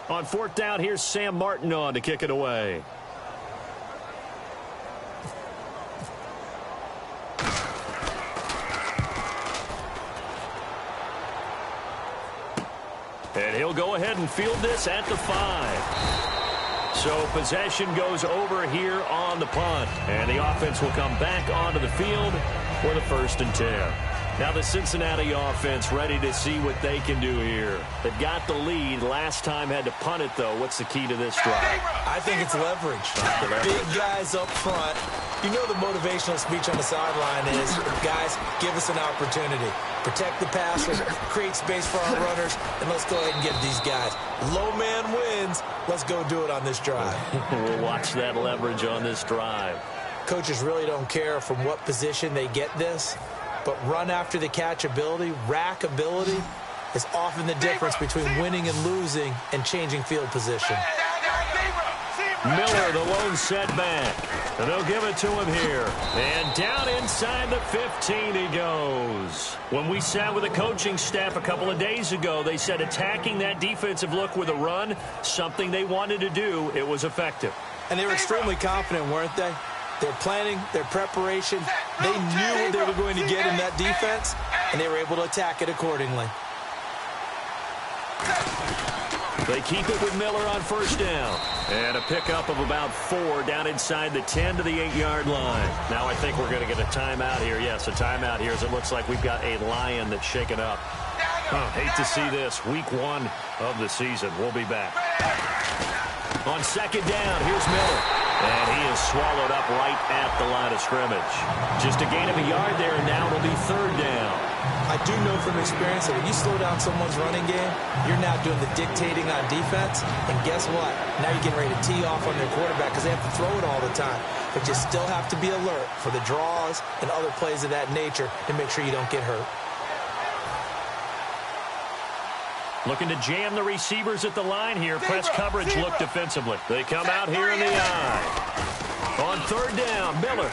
On fourth down, here's Sam Martin on to kick it away. And he'll go ahead and field this at the 5. So possession goes over here on the punt. And the offense will come back onto the field for the 1st and 10. Now the Cincinnati offense ready to see what they can do here. They've got the lead. Last time had to punt it, though. What's the key to this drive? I think it's leverage. The big guys up front. You know the motivational speech on the sideline is, guys, give us an opportunity. Protect the passer, create space for our runners, and let's go ahead and get these guys. Low man wins. Let's go do it on this drive. We'll watch that leverage on this drive. Coaches really don't care from what position they get this. But run after the catch ability, rack ability, is often the difference between winning and losing and changing field position. Miller, the lone setback. And they'll give it to him here. And down inside the 15 he goes. When we sat with the coaching staff a couple of days ago, they said attacking that defensive look with a run, something they wanted to do, it was effective. And they were extremely confident, weren't they? Their planning, their preparation, they knew what they were going to get in that defense, and they were able to attack it accordingly. They keep it with Miller on first down. And a pickup of about 4 down inside the 10 to the 8-yard line. Now I think we're going to get a timeout here. Yes, a timeout here as it looks like we've got a Lion that's shaken up. Hate to see this. Week 1 of the season. We'll be back. On second down, here's Miller. And he is swallowed up right at the line of scrimmage. Just a gain of a yard there, and now it'll be third down. I do know from experience that when you slow down someone's running game, you're now doing the dictating on defense. And guess what? Now you're getting ready to tee off on their quarterback because they have to throw it all the time. But you still have to be alert for the draws and other plays of that nature to make sure you don't get hurt. Looking to jam the receivers at the line here. Press coverage look defensively. They come out here in the eye. On third down, Miller.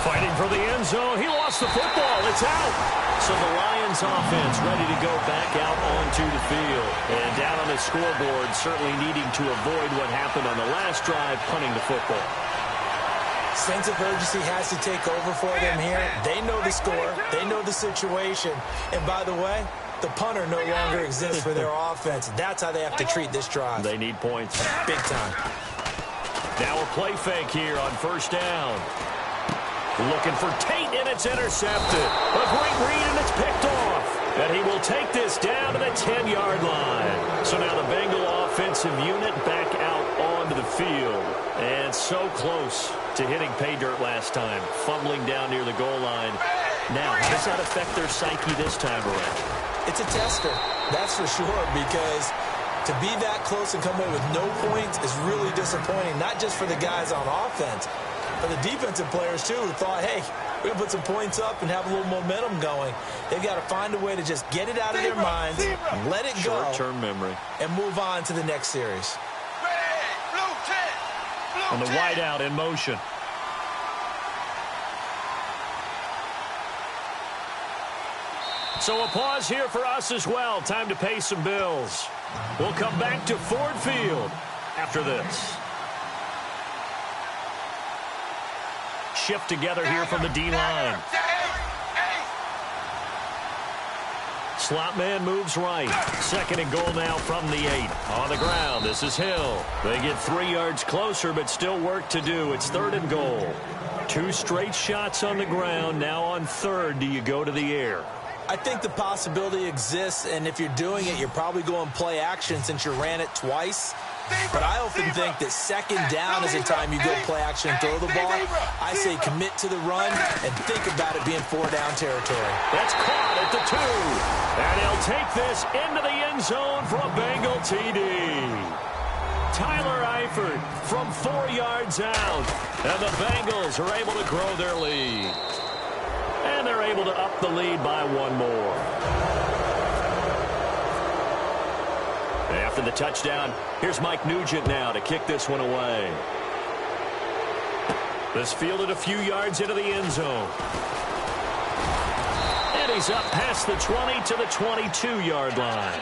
Fighting for the end zone. He lost the football. It's out. So the Lions offense ready to go back out onto the field. And down on the scoreboard, certainly needing to avoid what happened on the last drive, punting the football. Sense of urgency has to take over for them here. They know the score. They know the situation. And by the way, the punter no longer exists for their offense. That's how they have to treat this drive. They need points. Big time. Now a play fake here on first down. Looking for Tate, and it's intercepted. A great read, and it's picked off. And he will take this down to the 10-yard line. So now the Bengal offensive unit back out onto the field. And so close to hitting pay dirt last time. Fumbling down near the goal line. Now, how does that affect their psyche this time around? It's a tester, that's for sure, because to be that close and come away with no points is really disappointing, not just for the guys on offense, but the defensive players, too, who thought, hey, we're going to put some points up and have a little momentum going. They've got to find a way to just get it out of their minds, let it go, short-term memory, and move on to the next series. And the wideout in motion. So a pause here for us as well. Time to pay some bills. We'll come back to Ford Field after this. Shift together here from the D-line. Slot man moves right. Second and goal now from the 8. On the ground, this is Hill. They get 3 yards closer, but still work to do. It's third and goal. 2 straight shots on the ground. Now on third, do you go to the air? I think the possibility exists, and if you're doing it, you're probably going play action since you ran it twice. But I often think that second down is the time you go play action and throw the ball. I say commit to the run and think about it being 4-down territory. That's caught at the 2. And he'll take this into the end zone for a Bengal TD. Tyler Eifert from 4 yards out. And the Bengals are able to grow their lead. And they're able to up the lead by 1 more. After the touchdown, here's Mike Nugent now to kick this one away. This fielded a few yards into the end zone. And he's up past the 20 to the 22-yard line.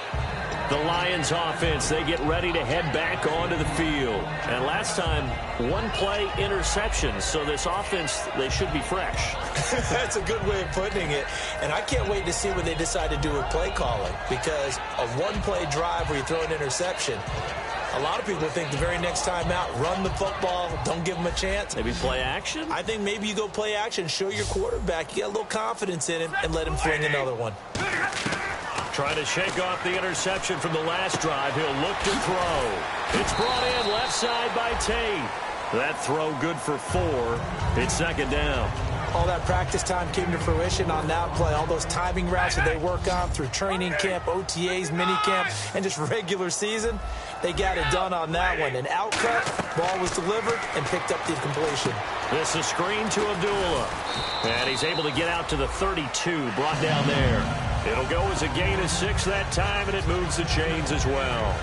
The Lions offense, they get ready to head back onto the field. And last time, one play interception. So this offense, they should be fresh. That's a good way of putting it. And I can't wait to see what they decide to do with play calling. Because a one-play drive where you throw an interception, a lot of people think the very next time out, run the football, don't give them a chance. Maybe play action? I think maybe you go play action, show your quarterback, you get a little confidence in him, and let him fling another one. Trying to shake off the interception from the last drive. He'll look to throw. It's brought in left side by Tate. That throw good for 4. It's second down. All that practice time came to fruition on that play. All those timing routes that they work on through training camp, OTAs, minicamp, and just regular season, they got it done on that one. An outcut, ball was delivered, and picked up the completion. This is screen to Abdullah. And he's able to get out to the 32, brought down there. It'll go as a gain of 6 that time, and it moves the chains as well.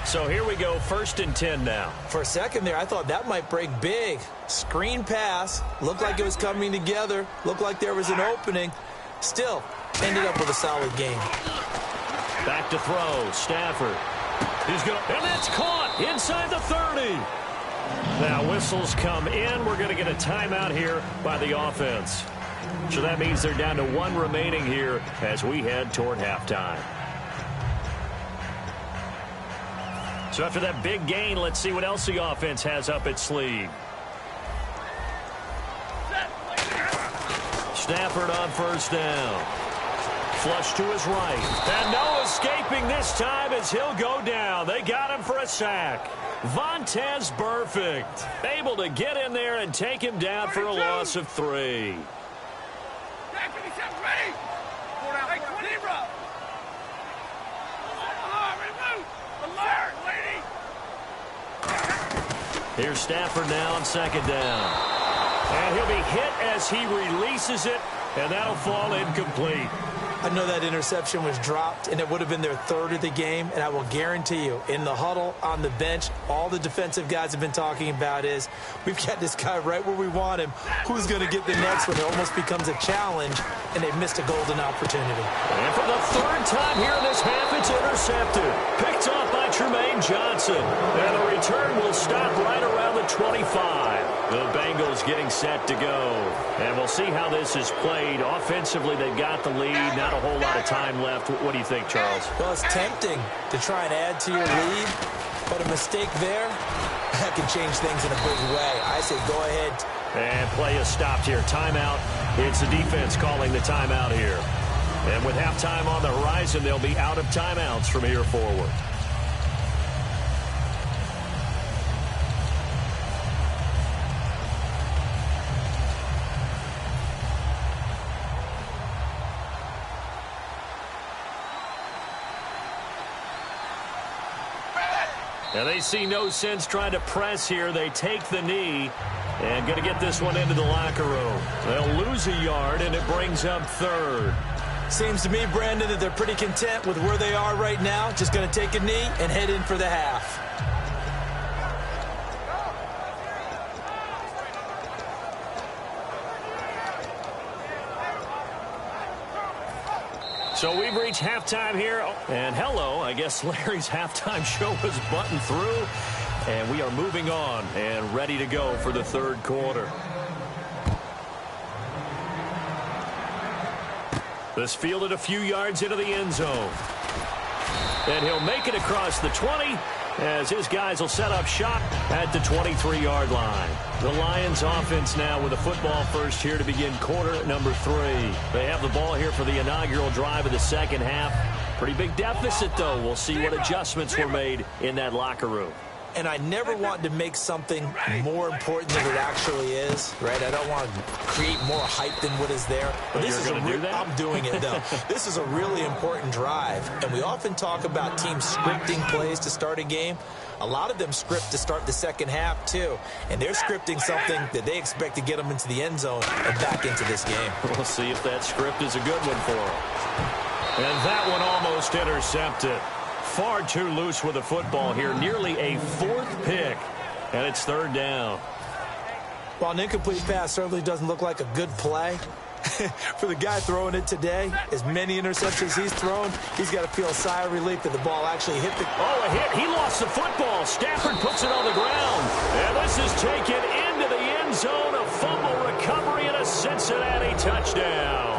So here we go, 1st and 10 now. For a second there, I thought that might break big. Screen pass, looked like it was coming together, looked like there was an opening. Still, ended up with a solid game. Back to throw, Stafford. He's going to, and that's caught inside the 30. Now whistles come in. We're going to get a timeout here by the offense. So that means they're down to 1 remaining here as we head toward halftime. So after that big gain, let's see what else the offense has up its sleeve. Stafford on 1st down. Flush to his right. And no escaping this time as he'll go down. They got him for a sack. Vontaze Burfict able to get in there and take him down for a loss of 3. Here's Stafford now on 2nd down. And he'll be hit as he releases it, and that'll fall incomplete. I know that interception was dropped, and it would have been their 3rd of the game, and I will guarantee you, in the huddle, on the bench, all the defensive guys have been talking about is, we've got this guy right where we want him. Who's going to get the next one? It almost becomes a challenge, and they've missed a golden opportunity. And for the 3rd time here in this half, it's intercepted. Picked off by Tremaine Johnson. And the return will stop right around the 25. The Bengals getting set to go. And we'll see how this is played. Offensively, they've got the lead. Not a whole lot of time left. What do you think, Charles? Well, it's tempting to try and add to your lead, but a mistake there, that can change things in a big way. I say go ahead. And play is stopped here. Timeout. It's the defense calling the timeout here. And with halftime on the horizon, they'll be out of timeouts from here forward. And they see no sense trying to press here. They take the knee and going to get this one into the locker room. They'll lose a yard, and it brings up 3rd. Seems to me, Brandon, that they're pretty content with where they are right now. Just going to take a knee and head in for the half. So we've reached halftime here. And hello, I guess Larry's halftime show was buttoned through. And we are moving on and ready to go for the 3rd quarter. This fielded a few yards into the end zone. And he'll make it across the 20 as his guys will set up shop at the 23-yard line. The Lions offense now with a football first here to begin quarter number 3. They have the ball here for the inaugural drive of the 2nd half. Pretty big deficit, though. We'll see what adjustments were made in that locker room. And I never want to make something more important than it actually is, right? I don't want to create more hype than what is there. But this is going to do that? I'm doing it, though. This is a really important drive. And we often talk about teams scripting plays to start a game. A lot of them script to start the 2nd half, too. And they're scripting something that they expect to get them into the end zone and back into this game. We'll see if that script is a good one for them. And that one almost intercepted. Far too loose with the football here. Nearly a 4th pick. And it's 3rd down. While an incomplete pass certainly doesn't look like a good play, For the guy throwing it today, as many interceptions he's thrown, he's got to feel a sigh of relief that the ball actually hit the... Oh, a hit. He lost the football. Stafford puts it on the ground. And this is taken into the end zone. A fumble recovery and a Cincinnati touchdown.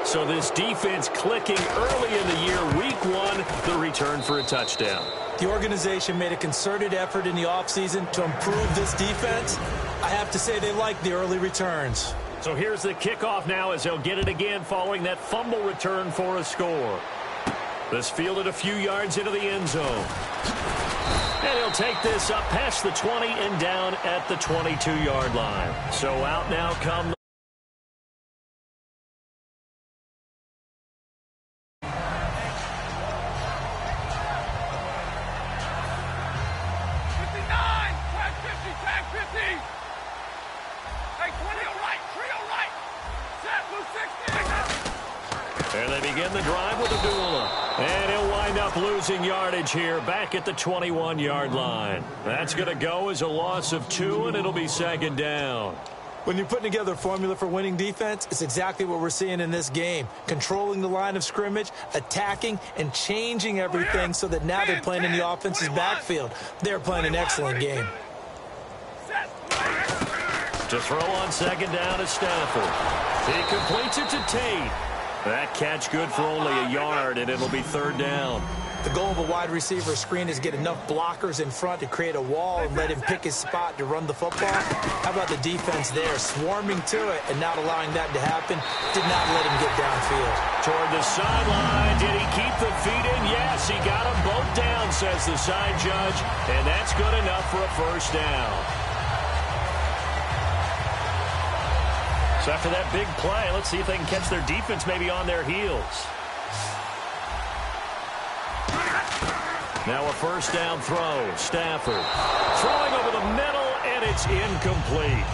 So this defense clicking early in the year, week one, the return for a touchdown. The organization made a concerted effort in the offseason to improve this defense. I have to say they like the early returns. So here's the kickoff now as they'll get it again following that fumble return for a score. This fielded a few yards into the end zone. And he'll take this up past the 20 and down at the 22-yard line. So out now come... And they begin the drive with a duel. And he'll wind up losing yardage here back at the 21-yard line. That's going to go as a loss of 2, and it'll be second down. When you're putting together a formula for winning defense, it's exactly what we're seeing in this game. Controlling the line of scrimmage, attacking, and changing everything so that now they're playing in the offense's backfield. They're playing an excellent game. To throw on second down is Stafford. He completes it to Tate. That catch good for only a yard, and it'll be third down. The goal of a wide receiver screen is get enough blockers in front to create a wall and let him pick his spot to run the football. How about the defense there, swarming to it and not allowing that to happen? Did not let him get downfield. Toward the sideline, did he keep the feet in? Yes, he got them both down, says the side judge, and that's good enough for a first down. So after that big play, let's see if they can catch their defense maybe on their heels. Now a first down throw. Stafford throwing over the middle, and it's incomplete.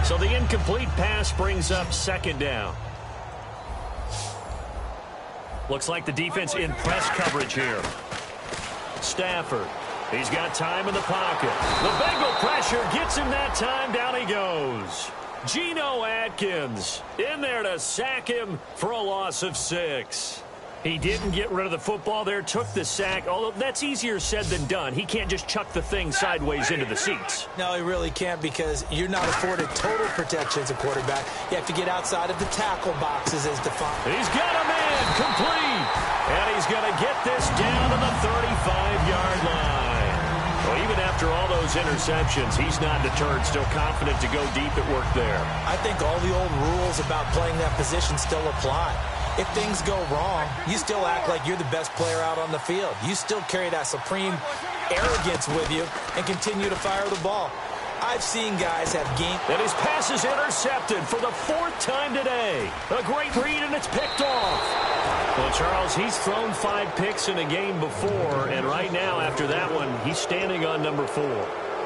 So the incomplete pass brings up second down. Looks like the defense in press coverage here. Stafford. He's got time in the pocket. The Bengal pressure gets him that time. Down he goes. Geno Atkins in there to sack him for a loss of 6. He didn't get rid of the football there, took the sack, although that's easier said than done. He can't just chuck the thing sideways into the seats. No, he really can't because you're not afforded total protection as a quarterback. You have to get outside of the tackle boxes as defined. He's got a man complete, and he's going to get this down to the 35-yard line. Well, even after all those interceptions, he's not deterred, still confident to go deep at work there. I think all the old rules about playing that position still apply. If things go wrong, you still act like you're the best player out on the field. You still carry that supreme arrogance with you and continue to fire the ball. I've seen guys have game. And his pass is intercepted for the 4th time today. A great read, and it's picked off. Well, Charles, he's thrown 5 picks in a game before, and right now, after that one, he's standing on number 4.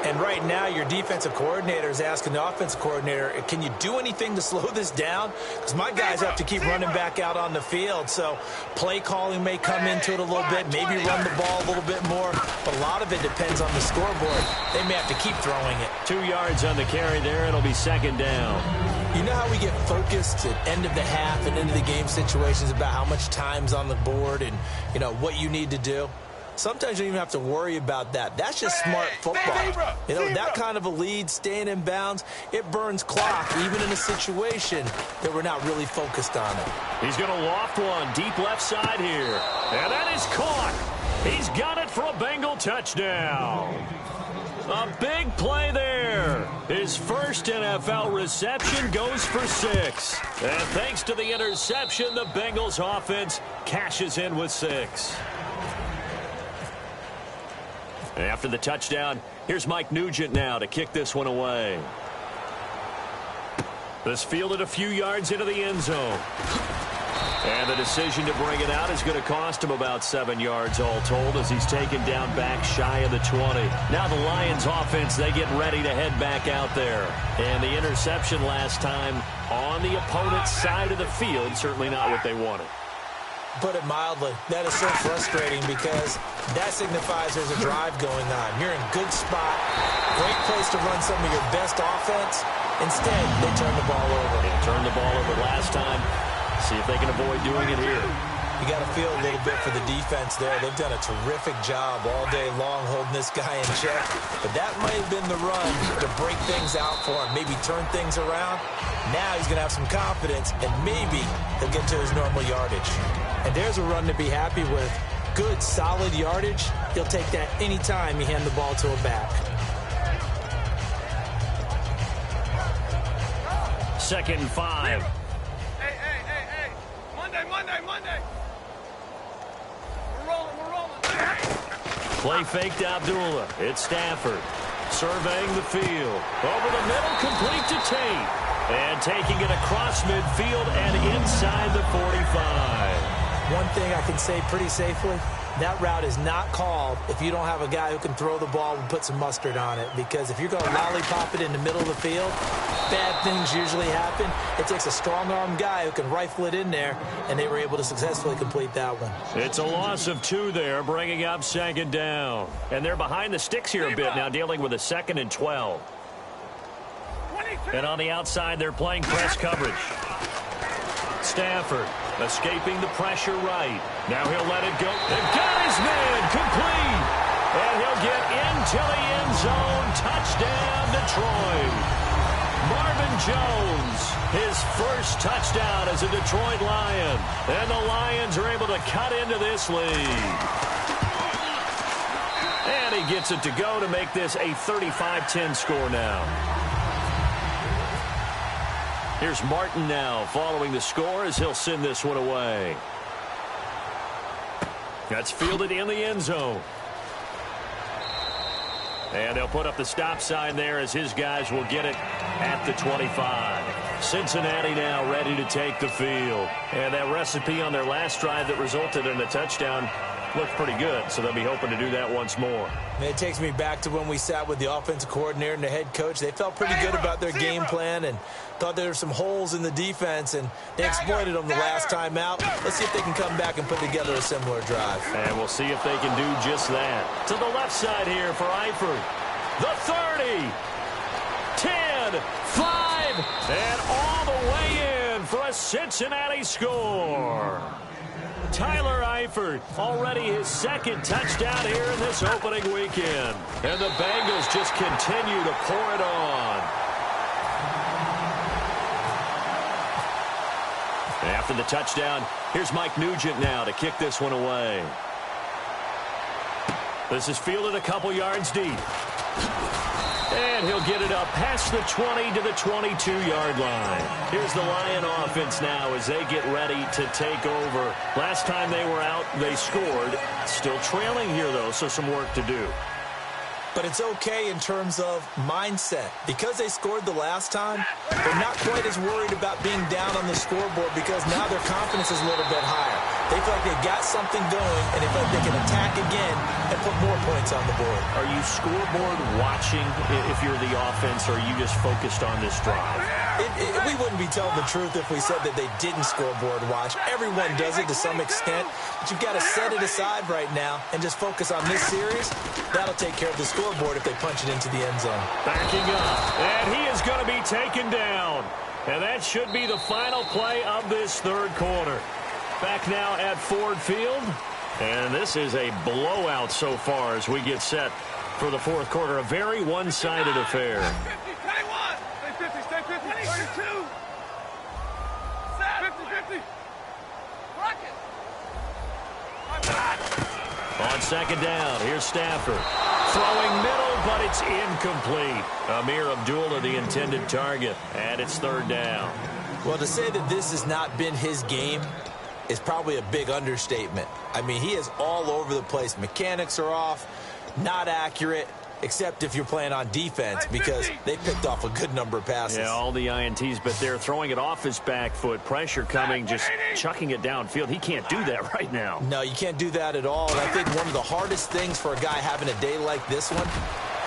And right now, your defensive coordinator is asking the offensive coordinator, can you do anything to slow this down? Because my guys have to keep running back out on the field. So play calling may come into it a little bit, maybe run the ball a little bit more. But a lot of it depends on the scoreboard. They may have to keep throwing it. 2 yards on the carry there. It'll be second down. You know how we get focused at end of the half and into the game situations about how much time's on the board and, you know, what you need to do? Sometimes you don't even have to worry about that. That's just smart football. You know, that kind of a lead, staying in bounds, it burns clock, even in a situation that we're not really focused on it. He's going to loft one deep left side here. And that is caught. He's got it for a Bengal touchdown. A big play there. His first NFL reception goes for 6. And thanks to the interception, the Bengals offense cashes in with 6. After the touchdown, here's Mike Nugent now to kick this one away. This fielded a few yards into the end zone. And the decision to bring it out is going to cost him about 7 yards all told as he's taken down back shy of the 20. Now the Lions offense, they get ready to head back out there. And the interception last time on the opponent's side of the field, certainly not what they wanted. Put it mildly, that is so frustrating because that signifies there's a drive going on. You're in good spot, great place to run some of your best offense, Instead, they turn the ball over. They turned the ball over last time. See if they can avoid doing it here. You got to feel a little bit for the defense there. They've done a terrific job all day long holding this guy in check. But that might have been the run to break things out for him, maybe turn things around. Now he's going to have some confidence, and maybe he'll get to his normal yardage. And there's a run to be happy with. Good, solid yardage. He'll take that anytime you hand the ball to a back. 2nd and 5. Hey. Monday. We're rolling. Play faked Abdullah. It's Stafford. Surveying the field. Over the middle, complete to Tate. And taking it across midfield and inside the 45. One thing I can say pretty safely, that route is not called if you don't have a guy who can throw the ball and put some mustard on it. Because if you're going to lollipop it in the middle of the field, bad things usually happen. It takes a strong-arm guy who can rifle it in there, and they were able to successfully complete that one. It's a loss of 2 there, bringing up 2nd down. And they're behind the sticks here a bit now, dealing with a 2nd and 12. And on the outside, they're playing press coverage. Stafford escaping the pressure right. Now he'll let it go. They've got his man complete. And he'll get into the end zone. Touchdown, Detroit. Marvin Jones, his first touchdown as a Detroit Lion. And the Lions are able to cut into this lead. And he gets it to go to make this a 35-10 score now. Here's Martin now following the score as he'll send this one away. That's fielded in the end zone. And they'll put up the stop sign there as his guys will get it at the 25. Cincinnati now ready to take the field. And that recipe on their last drive that resulted in a touchdown looked pretty good, so they'll be hoping to do that once more. It takes me back to when we sat with the offensive coordinator and the head coach. They felt pretty good about their game plan and thought there were some holes in the defense, and they exploited them the last time out. Let's see if they can come back and put together a similar drive. And we'll see if they can do just that. To the left side here for Eifert. The 30, 10, 5, and all the way in for a Cincinnati score. Tyler Eifert, already his 2nd touchdown here in this opening weekend. And the Bengals just continue to pour it on. After the touchdown, here's Mike Nugent now to kick this one away. This is fielded a couple yards deep. And he'll get it up past the 20 to the 22-yard line. Here's the Lion offense now as they get ready to take over. Last time they were out, they scored. Still trailing here, though, so some work to do. But it's okay in terms of mindset. Because they scored the last time, they're not quite as worried about being down on the scoreboard because now their confidence is a little bit higher. They feel like they've got something going, and they feel like they can attack again and put more points on the board. Are you scoreboard watching if you're the offense, or are you just focused on this drive? We wouldn't be telling the truth if we said that they didn't scoreboard watch. Everyone does it to some extent, but you've got to set it aside right now and just focus on this series. That'll take care of the scoreboard if they punch it into the end zone. Backing up, and he is going to be taken down. And that should be the final play of this third quarter. Back now at Ford Field, and this is a blowout so far as we get set for the fourth quarter. A very one-sided affair. 50, 21. Stay 50, stay 50. 32. Set. 50, 50. Rock it. On 2nd down, here's Stafford. Throwing middle, but it's incomplete. Amir Abdullah, the intended target, and it's 3rd down. Well, to say that this has not been his game is probably a big understatement. I mean, he is all over the place. Mechanics are off, not accurate, except if you're playing on defense because they picked off a good number of passes. Yeah, all the INTs, but they're throwing it off his back foot. Pressure coming, just chucking it downfield. He can't do that right now. No, you can't do that at all. And I think one of the hardest things for a guy having a day like this one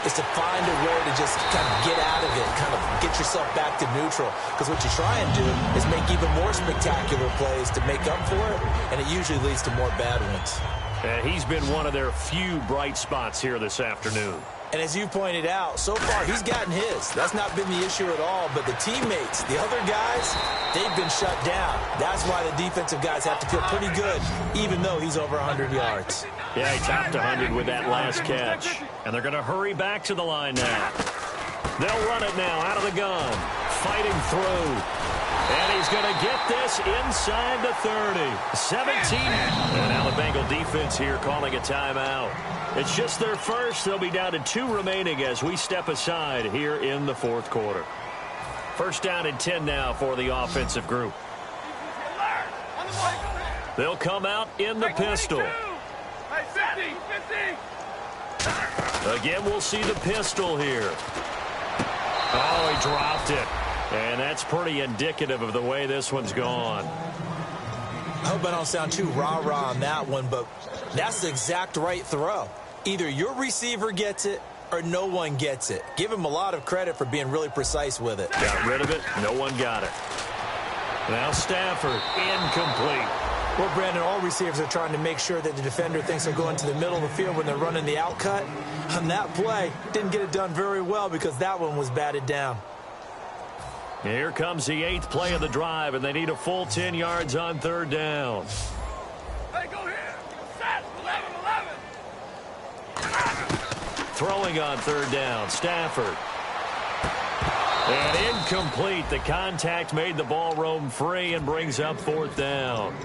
is to find a way to just kind of get out of it, kind of get yourself back to neutral. Because what you try and do is make even more spectacular plays to make up for it, and it usually leads to more bad ones. And he's been one of their few bright spots here this afternoon. And as you pointed out, so far he's gotten his. That's not been the issue at all. But the teammates, the other guys, they've been shut down. That's why the defensive guys have to feel pretty good, even though he's over 100 yards. Yeah, he topped 100 with that last catch. And they're going to hurry back to the line now. They'll run it now out of the gun. Fighting through. And he's going to get this inside the 30. 17. And now the Bengal defense here calling a timeout. It's just their first. They'll be down to 2 remaining as we step aside here in the fourth quarter. First down and 10 now for the offensive group. They'll come out in the pistol. Again, we'll see the pistol here. Oh, he dropped it. And that's pretty indicative of the way this one's gone. I hope I don't sound too rah-rah on that one, but that's the exact right throw. Either your receiver gets it or no one gets it. Give him a lot of credit for being really precise with it. Got rid of it. No one got it. Now Stafford, incomplete. Well, Brandon, all receivers are trying to make sure that the defender thinks they're going to the middle of the field when they're running the outcut. On that play, didn't get it done very well because that one was batted down. Here comes the 8th play of the drive, and they need a full 10 yards on third down. Hey, go here. Set. 11. Throwing on third down, Stafford. And incomplete. The contact made the ball roam free and brings up fourth down.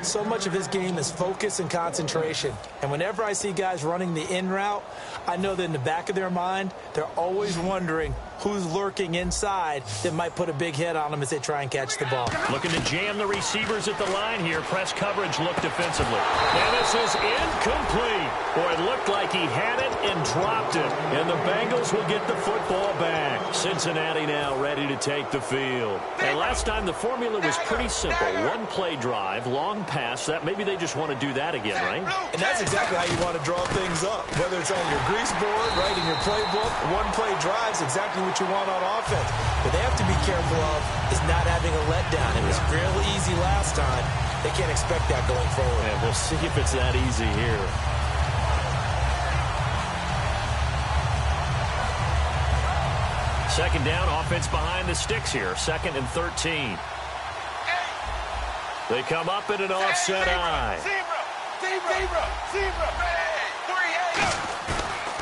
So much of his game is focus and concentration. And whenever I see guys running the in route, I know that in the back of their mind, they're always wondering who's lurking inside that might put a big hit on them as they try and catch the ball. Looking to jam the receivers at the line here. Press coverage look defensively. And this is incomplete. Boy, it looked like he had it and dropped it. And the Bengals will get the football back. Cincinnati now ready to take the field. And last time the formula was pretty simple. One play drive, long pass. That maybe they just want to do that again, right? And that's exactly how you want to draw things up. Whether it's on your grease board, right, in your playbook, one play drives exactly what you want on offense. What they have to be careful of is not having a letdown. It was real easy last time. They can't expect that going forward. And we'll see if it's that easy here. Second down, offense behind the sticks here. 2nd and 13. They come up in an offset eye.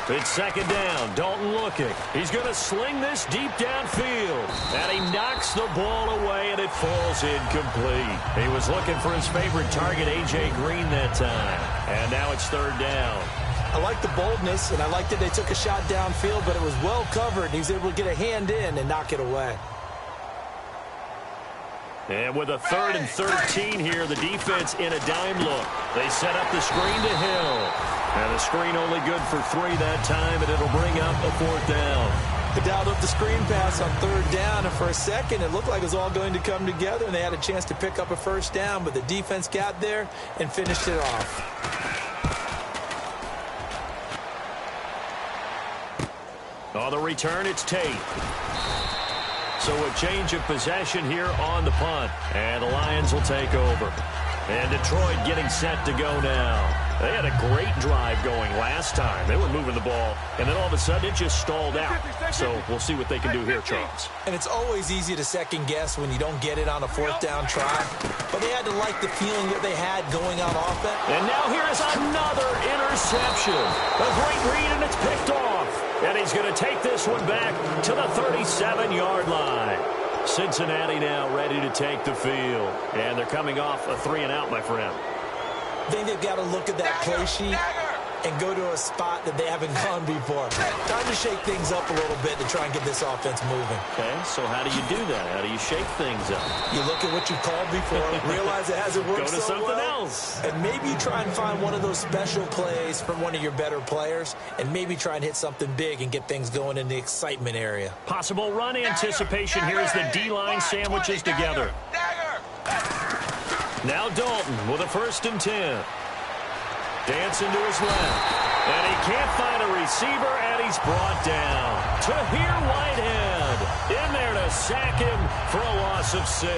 It's 2nd down. Dalton looking. He's going to sling this deep downfield. And he knocks the ball away, and it falls incomplete. He was looking for his favorite target, A.J. Green, that time. And now it's 3rd down. I like the boldness, and I like that they took a shot downfield, but it was well covered, and he was able to get a hand in and knock it away. And with a 3rd and 13 here, the defense in a dime look. They set up the screen to Hill. And the screen only good for 3 that time, and it'll bring up a 4th down. They dialed up the screen pass on 3rd down, and for a second, it looked like it was all going to come together, and they had a chance to pick up a 1st down, but the defense got there and finished it off. On the return, it's Tate. So a change of possession here on the punt. And the Lions will take over. And Detroit getting set to go now. They had a great drive going last time. They were moving the ball, and then all of a sudden it just stalled out. So we'll see what they can do here, Charles. And it's always easy to second guess when you don't get it on a 4th down try. But they had to like the feeling that they had going on offense. And now here's another interception. A great read, and it's picked off. And he's going to take this one back to the 37-yard line. Cincinnati now ready to take the field. And they're coming off a 3-and-out, my friend. I think they've got to look at that play sheet and go to a spot that they haven't gone before. Time to shake things up a little bit to try and get this offense moving. Okay, so how do you do that? How do you shake things up? You look at what you called before, realize it hasn't worked so well. Go to something else. And maybe try and find one of those special plays from one of your better players, and maybe try and hit something big and get things going in the excitement area. Possible run anticipation here as the D-line sandwiches together. Now Dalton with a 1st and 10. Dancing to his left. And he can't find a receiver, and he's brought down. Tahir Whitehead in there to sack him for a loss of 6.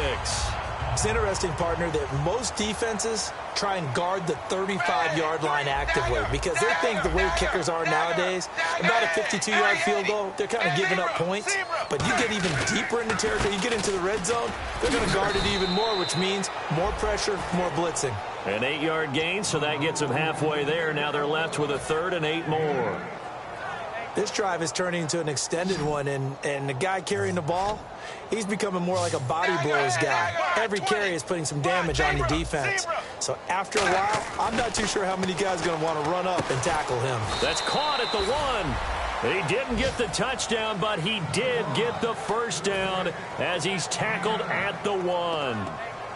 It's interesting, partner, that most defenses try and guard the 35-yard line actively because they think the way kickers are nowadays, about a 52-yard field goal, they're kind of giving up points. But you get even deeper into territory, you get into the red zone, they're going to guard it even more, which means more pressure, more blitzing. An 8-yard gain, so that gets them halfway there. Now they're left with a 3rd and 8 more. This drive is turning into an extended one, and the guy carrying the ball, he's becoming more like a body blows guy. Every carry is putting some damage on the defense. So after a while, I'm not too sure how many guys are going to want to run up and tackle him. That's caught at the 1. He didn't get the touchdown, but he did get the first down as he's tackled at the 1.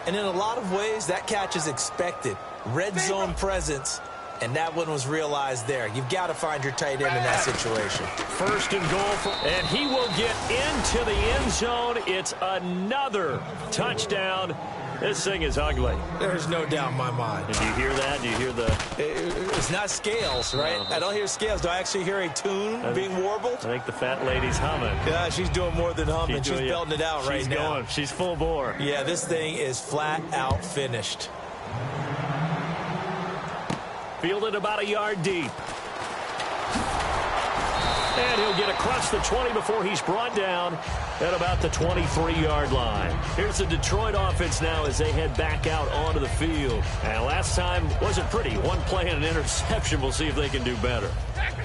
And in a lot of ways, that catch is expected. Red zone presence. And that one was realized there. You've got to find your tight end in that situation. 1st and goal, and he will get into the end zone. It's another touchdown. This thing is ugly. There's no doubt in my mind. Did you hear that? Do you hear the... It's not scales, right? No. I don't hear scales. Do I actually hear a tune being warbled? I think the fat lady's humming. Yeah, she's doing more than humming. She's belting it out right now. She's full bore. Yeah, this thing is flat out finished. Fielded about a yard deep. And he'll get across the 20 before he's brought down at about the 23-yard line. Here's the Detroit offense now as they head back out onto the field. And last time wasn't pretty. One play and an interception. We'll see if they can do better.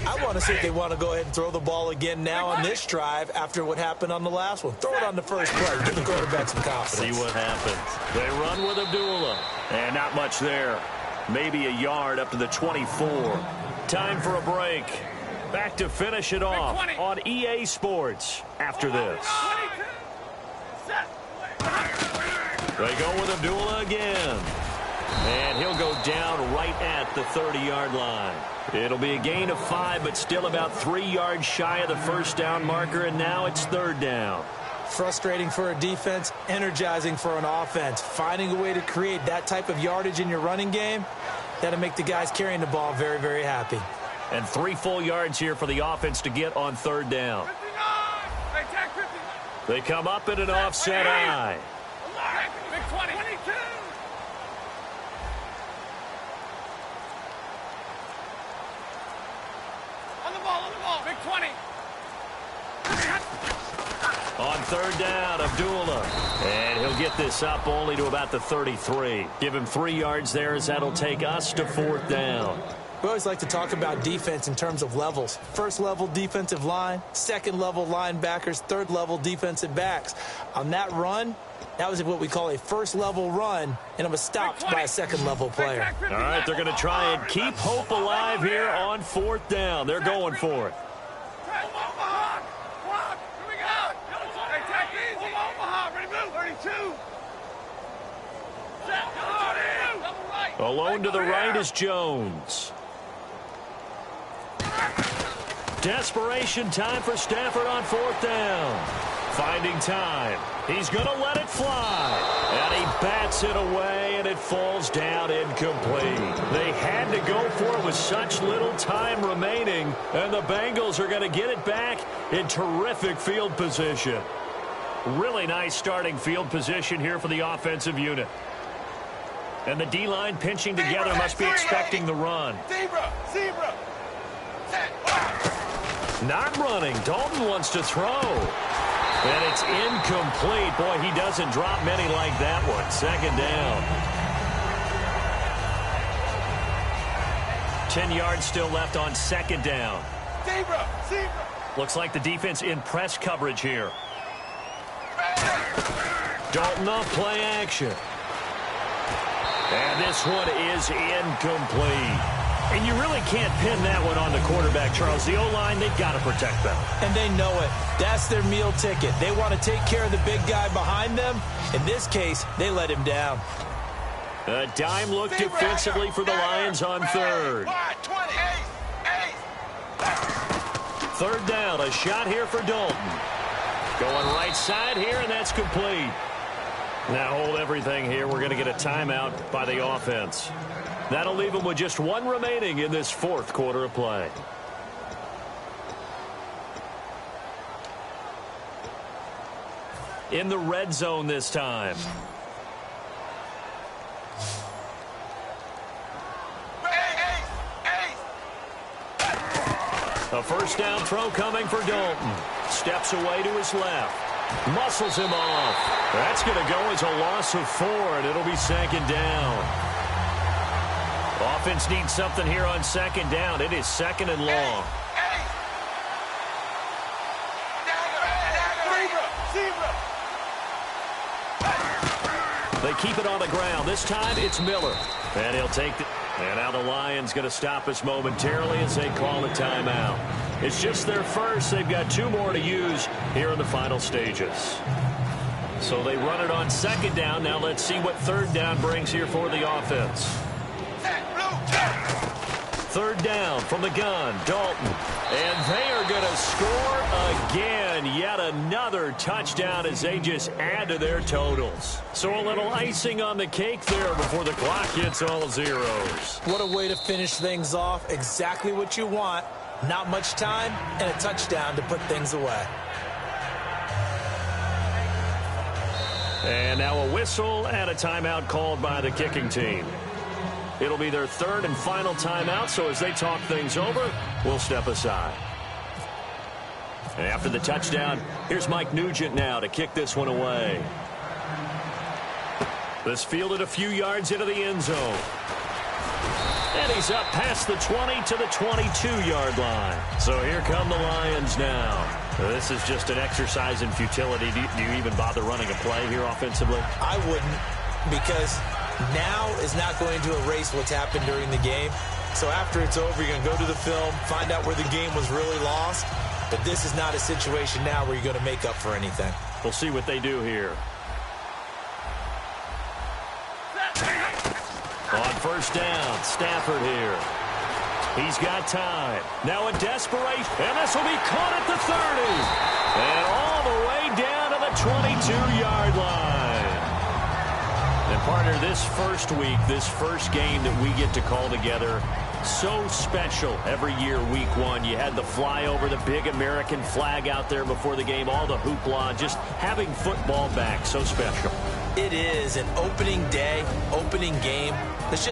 I want to see if they want to go ahead and throw the ball again now on this drive after what happened on the last one. Throw it on the first play. Give the quarterback some confidence. See what happens. They run with Abdullah. And not much there. Maybe a yard up to the 24. Time for a break. Back to finish it off on EA Sports after this. They go with Abdullah again. And he'll go down right at the 30-yard line. It'll be a gain of 5, but still about 3 yards shy of the first down marker, and now it's 3rd down. Frustrating for a defense, energizing for an offense. Finding a way to create that type of yardage in your running game, that'll make the guys carrying the ball very, very happy. And 3 full yards here for the offense to get on 3rd down. They come up in an offset eye. Big 20. 22. On the ball, big 20. On 3rd down, Abdullah. And he'll get this up only to about the 33. Give him 3 yards there as that'll take us to 4th down. We always like to talk about defense in terms of levels. 1st level defensive line, 2nd level linebackers, 3rd level defensive backs. On that run, that was what we call a 1st level run, and it was stopped by a 2nd level player. All right, they're going to try and keep hope alive here on 4th down. They're going for it. Alone to the right is Jones. Desperation time for Stafford on 4th down. Finding time. He's going to let it fly. And he bats it away, and it falls down incomplete. They had to go for it with such little time remaining, and the Bengals are going to get it back in terrific field position. Really nice starting field position here for the offensive unit. And the D-line pinching together must be expecting the run. Zebra. Not running. Dalton wants to throw. And it's incomplete. Boy, he doesn't drop many like that one. 2nd down. 10 yards still left on 2nd down. Zebra. Looks like the defense in press coverage here. Dalton off play action. And this one is incomplete. And you really can't pin that one on the quarterback, Charles. The O-line, they've got to protect them. And they know it. That's their meal ticket. They want to take care of the big guy behind them. In this case, they let him down. A dime look defensively for the Lions on 3rd. 3rd down, a shot here for Dalton. Going right side here, and that's complete. Now hold everything here. We're going to get a timeout by the offense. That'll leave them with just 1 remaining in this 4th quarter of play. In the red zone this time. A first down throw coming for Dalton. Steps away to his left. Muscles him off. That's going to go as a loss of 4, and it'll be second down. Offense needs something here on second down. It is second and long. They keep it on the ground. This time it's Miller. And he'll take it. And now the Lions going to stop us momentarily as they call a timeout. It's just their first. They've got 2 more to use here in the final stages. So they run it on second down. Now let's see what third down brings here for the offense. Third down from the gun, Dalton. And they are going to score again. Yet another touchdown as they just add to their totals. So a little icing on the cake there before the clock hits all zeros. What a way to finish things off. Exactly what you want. Not much time and a touchdown to put things away. And now a whistle and a timeout called by the kicking team. It'll be their third and final timeout, so as they talk things over, we'll step aside. And after the touchdown, here's Mike Nugent now to kick this one away. This fielded a few yards into the end zone. And he's up past the 20 to the 22-yard line. So here come the Lions now. This is just an exercise in futility. Do you even bother running a play here offensively? I wouldn't, because now is not going to erase what's happened during the game. So after it's over, you're going to go to the film, find out where the game was really lost. But this is not a situation now where you're going to make up for anything. We'll see what they do here. On first down, Stafford here. He's got time. Now a desperation, and this will be caught at the 30. And all the way down to the 22-yard line. And, partner, this first week, this first game that we get to call together, so special every year, week 1. You had the flyover, the big American flag out there before the game, all the hoopla, just having football back, so special. It is an opening day, opening game. Let's just